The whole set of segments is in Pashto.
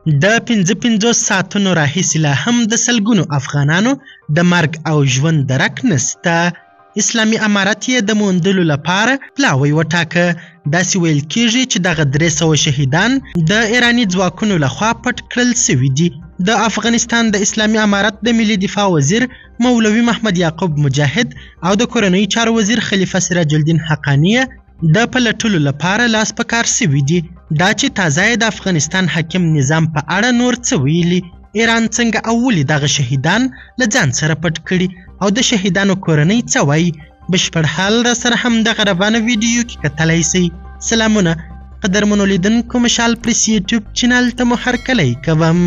د 55 ساعتونو راهیسې لا هم د سلګونو افغانانو د مرګ او ژوند درک نسته. اسلامي امارت یې د موندلو لپاره پلاوی وټاکه. داسې ویل کېږي چې دغه 300 شهیدان د ایراني ځواکونو لخوا پټ کړل سوي دي. د افغانستان د اسلامي امارت د ملي دفاع وزیر مولوي محمد یعقوب مجاهد او د کورنۍ چارو وزیر خلیفه سراج الدین حقانی د پلټلو لپاره لاس په کار سوي دي. دا چې تازه د افغانستان حاکم نظام په اړه نور څه ویلي، ایران څنګه او ولې دغه شهیدان له ځان سره پټ کړي او د شهیدانو کورنۍ څه وایي، بشپړ حال را سره هم دغه روانه ویډیو کې کتلی شئ. سلامونه قدرمنو لیدونکو، مشال پریس یوټیوب چینل ته مو هرکلی کوم.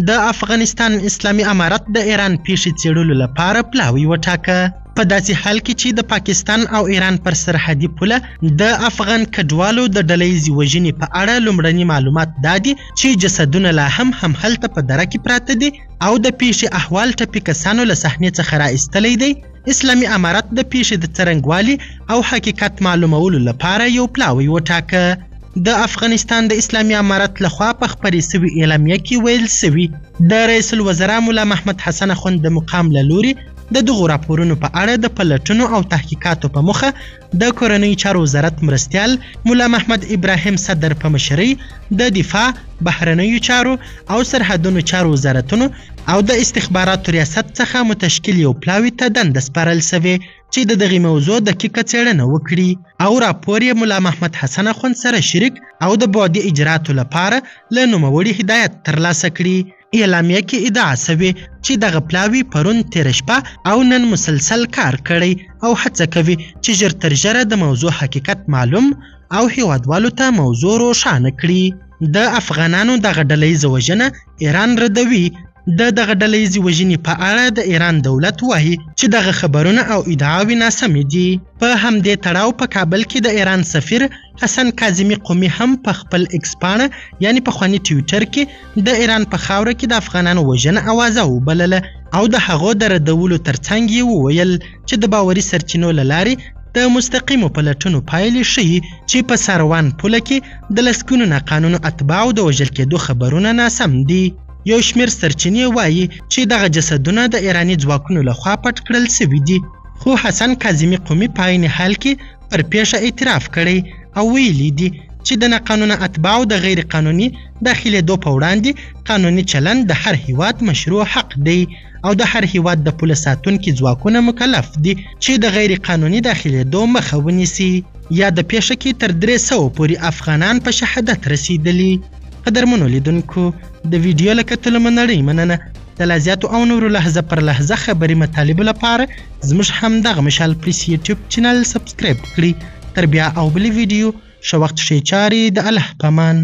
د افغانستان اسلامي امارت د ایران پیښې څېړلو لپاره پلاوی وټاکه. په داسې حال کې چې د پاکستان او ایران پر سرحدي پوله د افغان کډوالو د ډلهییزې وژنې په اړه لومړني معلومات دا دي چې جسدونه لا هم هلته په دره کې پراته دي او د پیښې احوال ټپي کسانو له صحنې څخه را ایستلی دی. اسلامي امارت د پیښې د څرنګوالي او حقیقت معلومولو لپاره یو پلاوی وټاکه. د افغانستان د اسلامي امارت لخوا په خپرې سوي اعلامیه کې ویل سوي د رئیس الوزرا ملا محمد حسن اخوند د مقام له لوري د دغو راپورونو په اړه د پلټنو او تحقیقاتو په موخه د کورنۍ چارو وزارت مرستیال مولا محمد ابراهیم صدر په مشرۍ د دفاع، بهرنیو چارو او سرحدونو چارو وزارتونو او د استخباراتو ریاست څخه متشکل یو پلاوي ته دنده سپارل سوې چې د دغې موضوع دقیقه څېړنه وکړي او راپور یې مولا محمد حسن اخوند سره شریک او د بعدي اجراتو لپاره له نوموړي هدایت ترلاسه کړي. اعلامیه کې ادعا سوې چې دغه پلاوي پرون تېره شپه او نن مسلسل کار کړی او هڅه کوي چې ژر تر ژره د موضوع حقیقت معلوم او هیوادوالو ته موضوع روښانه کړي. د افغانانو دغه ډلهییزه وژنه ایران ردوي. د دغه ډلهییزې وژنې په اړه د ایران دولت وایي چې دغه خبرونه او ادعاوې ناسمې دي. په همدې تړاو په کابل کې د ایران سفیر حسن کاظمي قومي هم په خپل ایکس پاڼه یعنی پخواني ټویټر کې د ایران په خاوره کې د افغانانو وژنه اوازه وبلله او د هغو د ردولو ترڅنګ یې وویل چې د باوري سرچینو له لارې د مستقیمو پلټنو پایلې ښیي چې په ساروان پوله کې د لسګونو ناقانونه اتباعو د وژل کېدو خبرونه ناسم دي. یو شمېر سرچینې وایي چې دغه جسدونه د ایراني ځواکونو لخوا پټ کړل سوي دي، خو حسن کاظمي قومي په عین حال کې پر پیښه اعتراف کړی او ویلي دي چې د ناقانونه اتباعو د غیر قانوني داخلېدو په وړاندې قانوني چلند د هر هیواد مشروع حق دی او د هر هیواد د پوله ساتونکي ځواکونه مکلف دي چې د غیر قانوني داخلېدو مخه ونیسي. یا د پیښه کې تر 300 پورې افغانان په شهادت رسیدلي. قدرمنو لیدونکو، د ویډیو له کتلو مننه مننه. د لا زیاتو او نورو لحظه پر لحظه خبري مطالبو لپاره زموږ همدغه مشال پریس یوټیوب چینل سبسکرایب کړئ. تر بیا او بلې ویډیو ښه وخت ښې چارې د الله په امان.